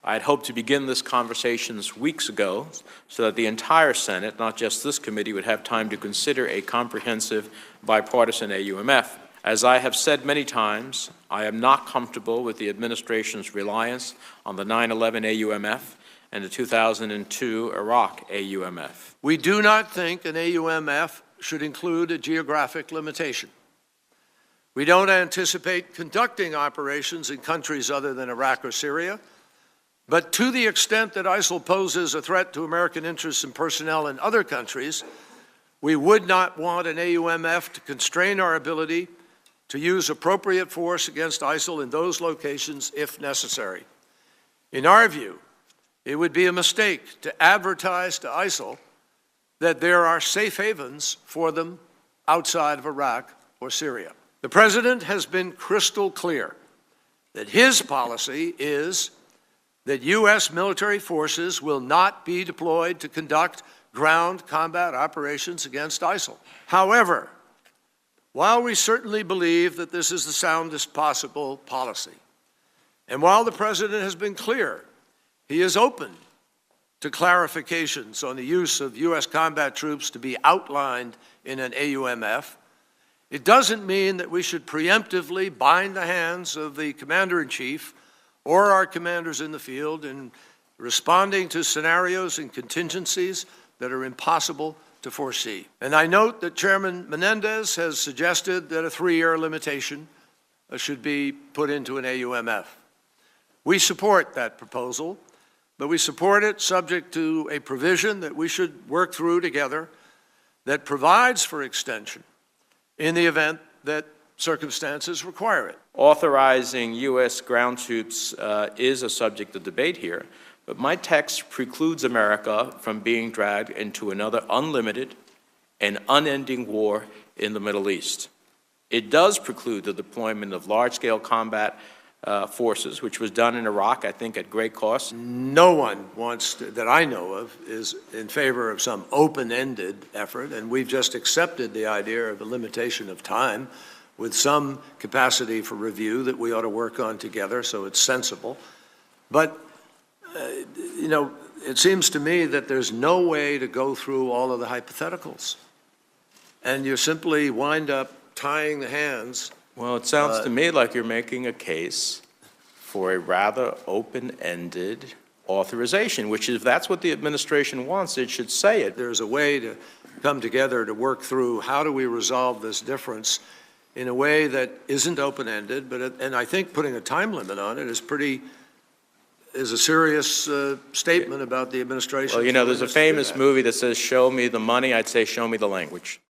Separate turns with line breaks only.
I had hoped to begin this conversation weeks ago so that the entire Senate, not just this committee, would have time to consider a comprehensive bipartisan AUMF. As I have said many times, I am not comfortable with the administration's reliance on the 9/11 AUMF and the 2002 Iraq AUMF.
We do not think an AUMF should include a geographic limitation. We don't anticipate conducting operations in countries other than Iraq or Syria, but to the extent that ISIL poses a threat to American interests and personnel in other countries, we would not want an AUMF to constrain our ability to use appropriate force against ISIL in those locations if necessary. In our view, it would be a mistake to advertise to ISIL that there are safe havens for them outside of Iraq or Syria. The President has been crystal clear that his policy is that U.S. military forces will not be deployed to conduct ground combat operations against ISIL. However, while we certainly believe that this is the soundest possible policy, and while the President has been clear he is open to clarifications on the use of U.S. combat troops to be outlined in an AUMF, it doesn't mean that we should preemptively bind the hands of the Commander-in-Chief or our commanders in the field in responding to scenarios and contingencies that are impossible to foresee. And I note that Chairman Menendez has suggested that a 3-year limitation should be put into an AUMF. We support that proposal, but we support it subject to a provision that we should work through together that provides for extension in the event that circumstances require it.
Authorizing U.S. ground troops is a subject of debate here, but my text precludes America from being dragged into another unlimited and unending war in the Middle East. It does preclude the deployment of large-scale combat forces, which was done in Iraq, I think, at great cost.
No one wants to, that I know of, is in favor of some open-ended effort, and we've just accepted the idea of a limitation of time with some capacity for review that we ought to work on together, so it's sensible. But, you know, it seems to me that there's no way to go through all of the hypotheticals. And you simply wind up tying the hands.
Well, it sounds to me like you're making a case for a rather open-ended authorization, which if that's what the administration wants, it should say it.
There's a way to come together to work through how do we resolve this difference in a way that isn't open-ended, and I think putting a time limit on it is a serious statement about the administration.
Well, you know, there's a famous movie that says, "Show me the money." I'd say, "Show me the language."